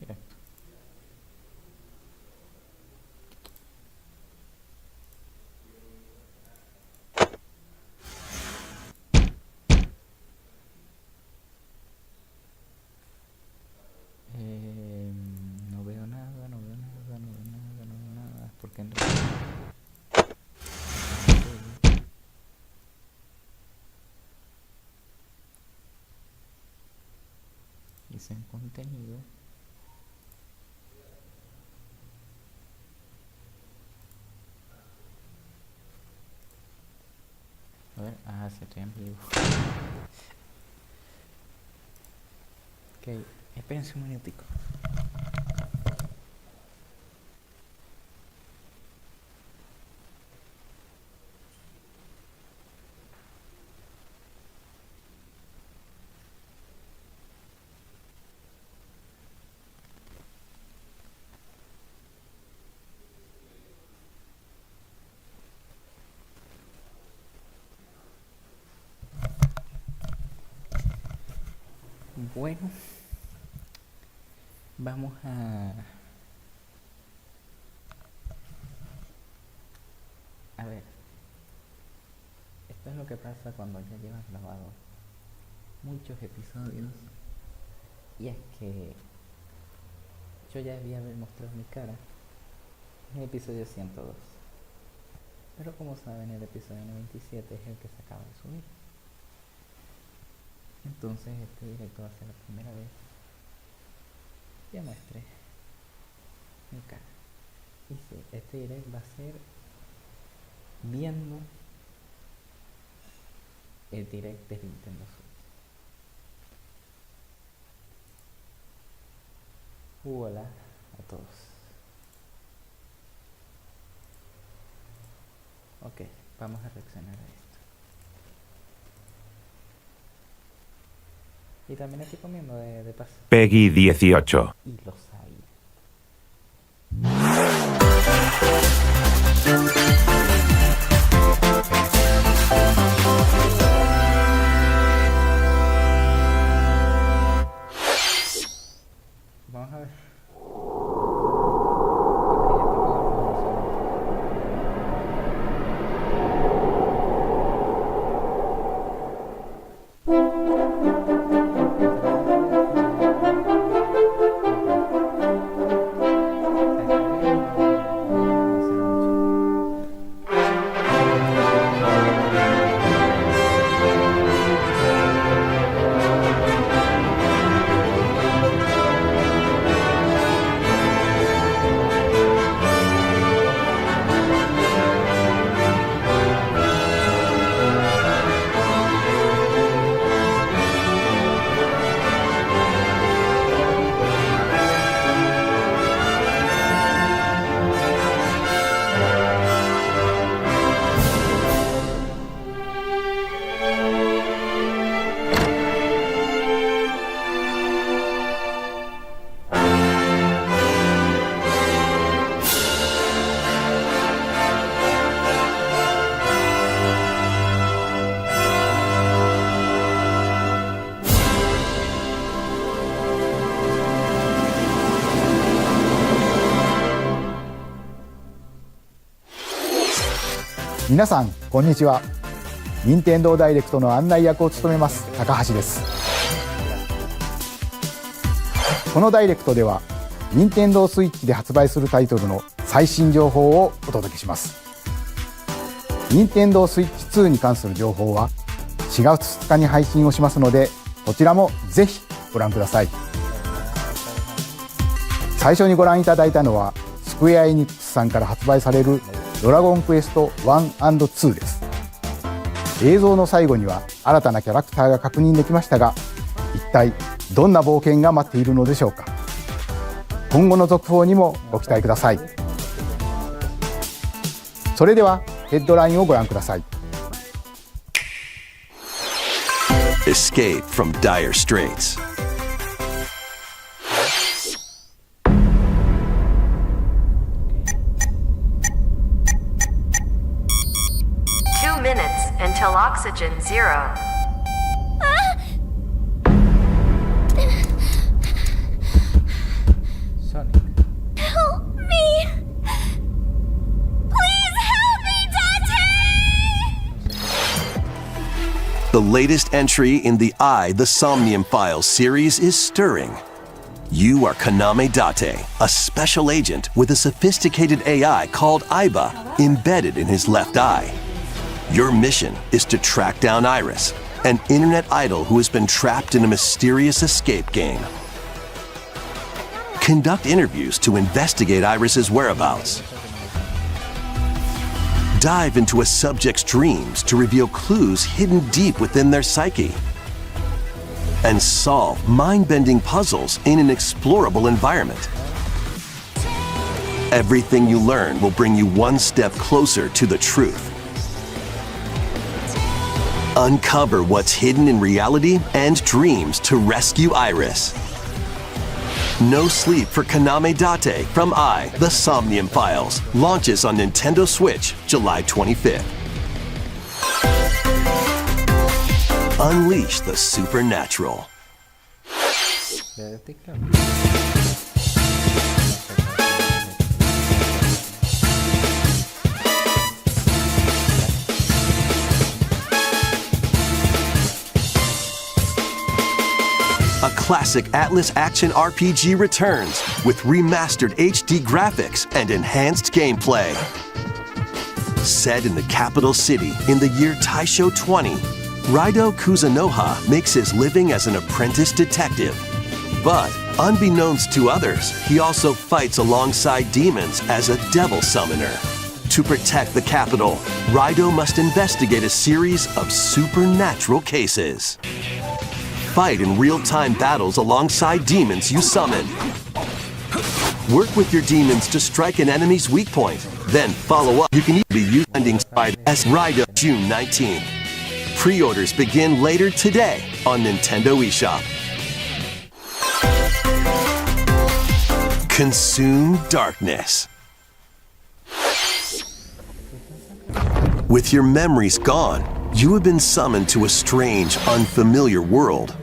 directo. No veo nada, no veo nada, no veo nada, no veo nada, porque en realidad... Hice en contenido. A ver, sí, estoy en vivo. Ok, espérense un minutico. Bueno, vamos a ver. Esto es lo que pasa cuando ya llevas grabado muchos episodios, y es que yo ya debía haber mostrado mi cara en el episodio 102, pero como saben, el episodio 97 es el que se acaba de subir. Entonces este directo va a ser la primera vez que muestre mi cara. Y sí, este direct va a ser viendo el direct de Nintendo Switch. Hola a todos. Ok, vamos a reaccionar a esto. Y también estoy comiendo de paso. Peggy 18. Y lo sabía. Vamos a ver.皆さんこんにちは。任天堂ダイレクトの案内役を務めます高橋です。このダイレクトでは任天堂スイッチで発売するタイトルの最新情報をお届けします。任天堂スイッチ2に関する情報は4月2日に配信をしますので、こちらもぜひご覧ください。最初にご覧いただいたのはスクエアエニックスさんから発売されるドラゴンクエスト 1&2 です。映像の最後には新たなキャラクターが確認できましたが、一体どんな冒険が待っているのでしょうか。今後の続報にもご期待ください。それではヘッドラインをご覧ください。 Escape from dire straits. Until oxygen 0. The latest entry in the The Somnium Files series is stirring. You are Kaname Date, a special agent with a sophisticated AI called Aiba embedded in his left eye. Your mission is to track down Iris, an internet idol who has been trapped in a mysterious escape game. Conduct interviews to investigate Iris's whereabouts. Dive into a subject's dreams to reveal clues hidden deep within their psyche. And solve mind-bending puzzles in an explorable environment. Everything you learn will bring you one step closer to the truth. Uncover what's hidden in reality and dreams to rescue Iris. No Sleep for Kaname Date from The Somnium Files launches on Nintendo Switch July 25th. Unleash the supernatural. A classic Atlas action RPG returns with remastered HD graphics and enhanced gameplay. Set in the capital city in the year Taisho 20, Raido Kuzunoha makes his living as an apprentice detective. But, unbeknownst to others, he also fights alongside demons as a devil summoner. To protect the capital, Raido must investigate a series of supernatural cases. Fight in real-time battles alongside demons you summon. Work with your demons to strike an enemy's weak point, then follow up. You can even be used endings by Raido June 19th. Pre-orders begin later today on Nintendo eShop. Consume darkness. With your memories gone, you have been summoned to a strange, unfamiliar world,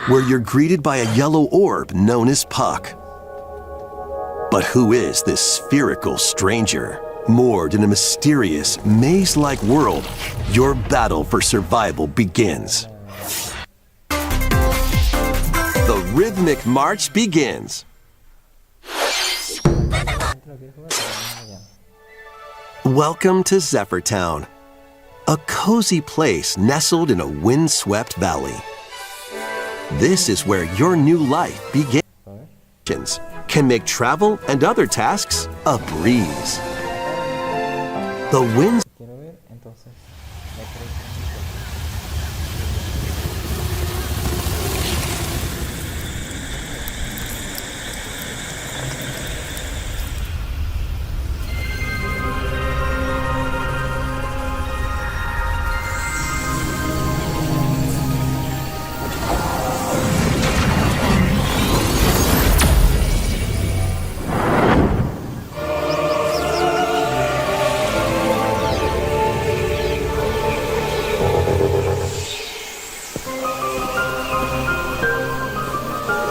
where you're greeted by a yellow orb known as Puck. But who is this spherical stranger? Moored in a mysterious, maze-like world, your battle for survival begins. The rhythmic march begins. Welcome to Zephyr Town, a cozy place nestled in a windswept valley. This is where your new life begins. Can make travel and other tasks a breeze. The winds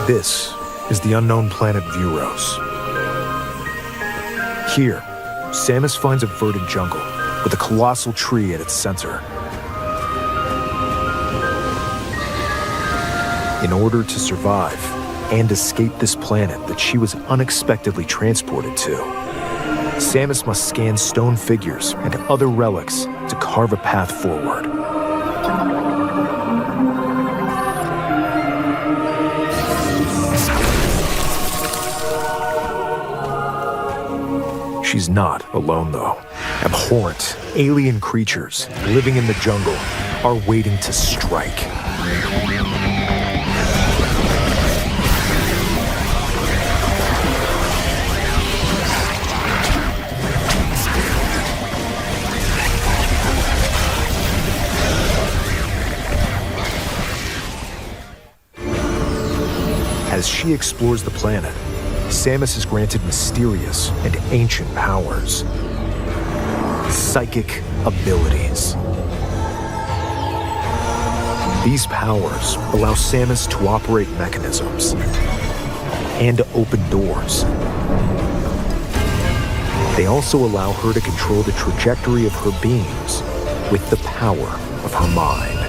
This is the unknown planet Vuros. Here, Samus finds a verdant jungle with a colossal tree at its center. In order to survive and escape this planet that she was unexpectedly transported to, Samus must scan stone figures and other relics to carve a path forward. She's not alone, though. Abhorrent, alien creatures living in the jungle are waiting to strike. As she explores the planet, Samus is granted mysterious and ancient powers. Psychic abilities. These powers allow Samus to operate mechanisms and to open doors. They also allow her to control the trajectory of her beams with the power of her mind.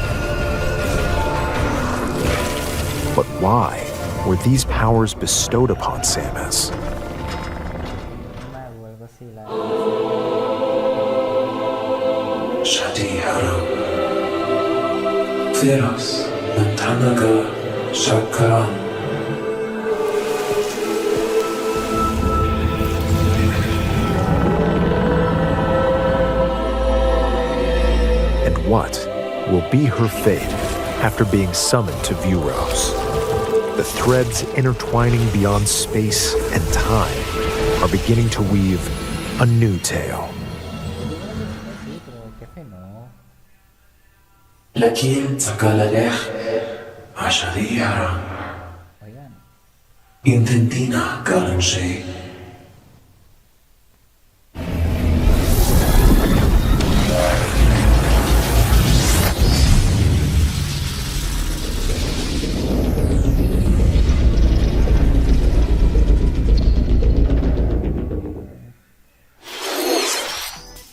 But why were these powers bestowed upon Samus? Mago, algo así, la... Shadihara Teras Nantanaga Shakaran. And what will be her fate after being summoned to Vuros? The threads intertwining beyond space and time are beginning to weave a new tale. Sí, pero jefe, no. Lakin Takalalech Ashadihara Oigan, Intentina Karanshi.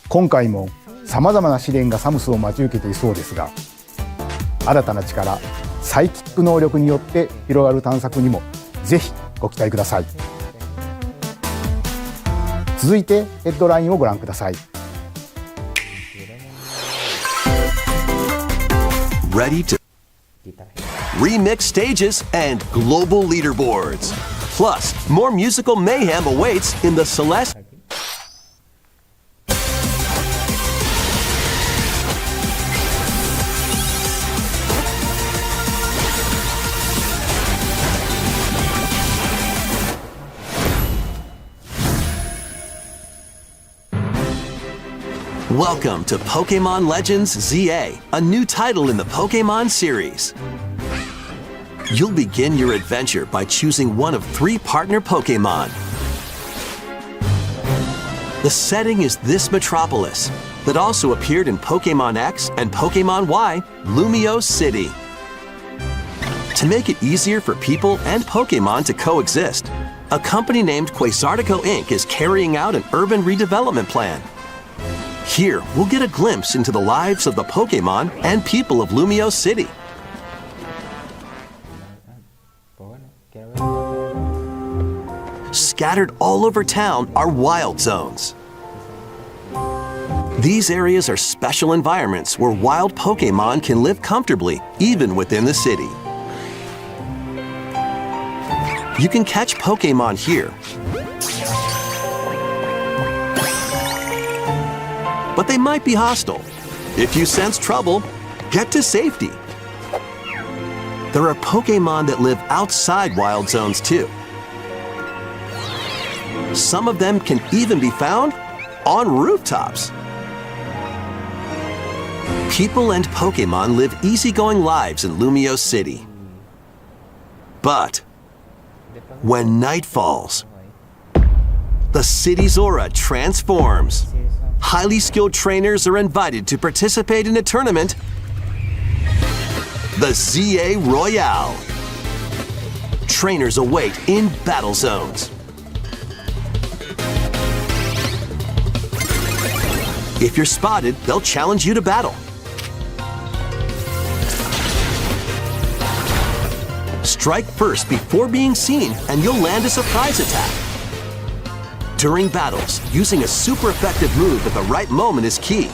今回もさまざまな試練がサムスを待ち受けていそうですが、新たな力サイキック能力によって広がる探索にもぜひご期待ください。続いてヘッドラインをご覧ください。 Ready to remix stages and global leaderboards. Plus, more musical mayhem awaits in the Celeste. Welcome to Pokemon Legends ZA, a new title in the Pokemon series. You'll begin your adventure by choosing one of 3 partner Pokemon. The setting is this metropolis that also appeared in Pokemon X and Pokemon Y, Lumio City. To make it easier for people and Pokemon to coexist, a company named Quasartico Inc. is carrying out an urban redevelopment plan. Here, we'll get a glimpse into the lives of the Pokemon and people of Lumio City. pues bueno, quiero ver. Scattered all over town are wild zones. These areas are special environments where wild Pokemon can live comfortably, even within the city. You can catch Pokemon here, but they might be hostile. If you sense trouble, get to safety. There are Pokemon that live outside wild zones too. Some of them can even be found on rooftops. People and Pokemon live easygoing lives in Lumio City. But when night falls, the city's aura transforms. Highly skilled trainers are invited to participate in a tournament, the ZA Royale. Trainers await in battle zones. If you're spotted, they'll challenge you to battle. Strike first before being seen, and you'll land a surprise attack. During battles, using a super effective move at the right moment is key.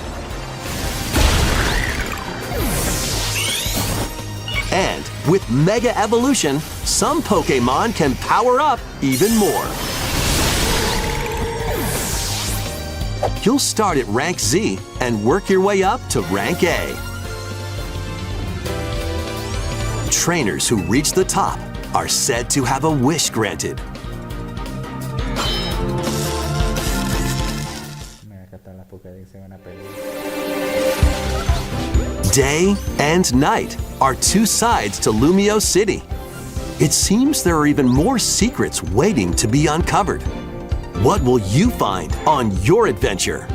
And with Mega Evolution, some Pokemon can power up even more. You'll start at Rank Z and work your way up to Rank A. Trainers who reach the top are said to have a wish granted. Day and night are 2 sides to Lumio City. It seems there are even more secrets waiting to be uncovered. What will you find on your adventure?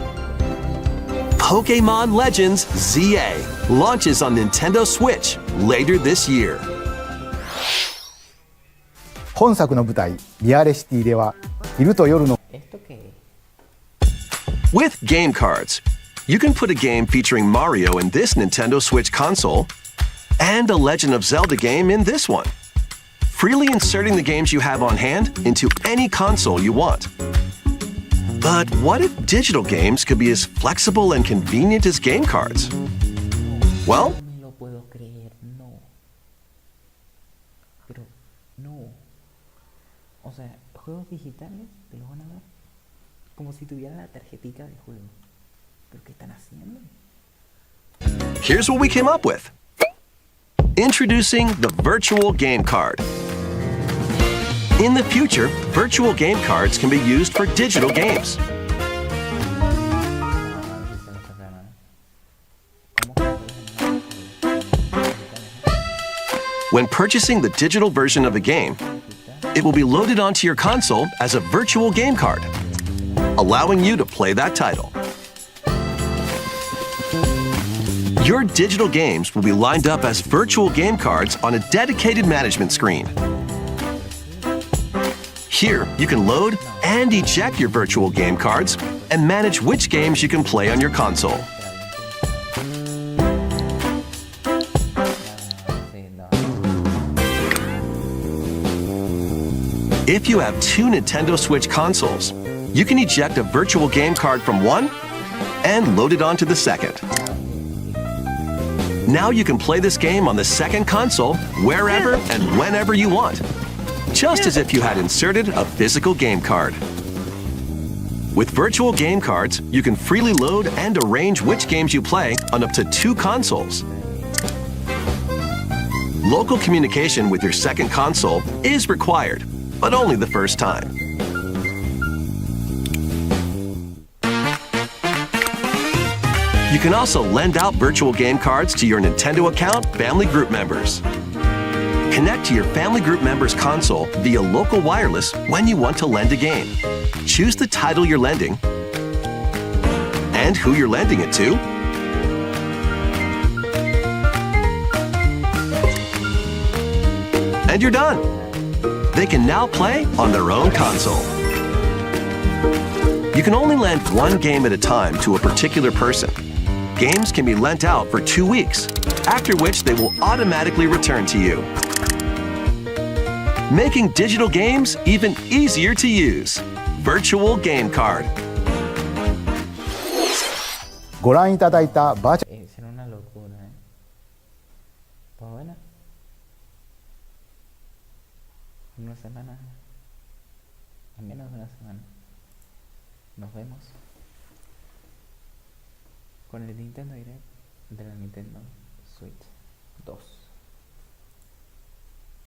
Pokemon Legends ZA launches on Nintendo Switch later this year. 本作の舞台リアレシティでは昼と夜の ¿Esto qué es? With game cards, You can put a game featuring Mario in this Nintendo Switch console and a Legend of Zelda game in this one, freely inserting the games you have on hand into any console you want. But what if digital games could be as flexible and convenient as game cards? Well, No me lo puedo creer, no. Pero, no. O sea, juegos digitales te los van a dar como si tuvieran la tarjetita de juego. ¿Pero qué están haciendo? here's what we came up with. Introducing the Virtual Game Card. In the future, virtual game cards can be used for digital games. When purchasing the digital version of a game, it will be loaded onto your console as a virtual game card, allowing you to play that title. Your digital games will be lined up as virtual game cards on a dedicated management screen. Here, you can load and eject your virtual game cards and manage which games you can play on your console. If you have two Nintendo Switch consoles, you can eject a virtual game card from one and load it onto the second. Now you can play this game on the second console wherever and whenever you want, just as if you had inserted a physical game card. With virtual game cards, you can freely load and arrange which games you play on up to two consoles. Local communication with your second console is required, but only the first time. You can also lend out virtual game cards to your Nintendo account family group members. Connect to your family group members' console via local wireless when you want to lend a game. Choose the title you're lending and who you're lending it to. And you're done. They can now play on their own console. You can only lend one game at a time to a particular person. Games can be lent out for 2 weeks, after which they will automatically return to you. Making digital games even easier to use. Virtual Game Card. ご覧いただいたバーチャル Será una locura, ¿eh? Pues bueno. Una semana. En menos de una semana. Nos vemos con el Nintendo Direct de la Nintendo Switch 2.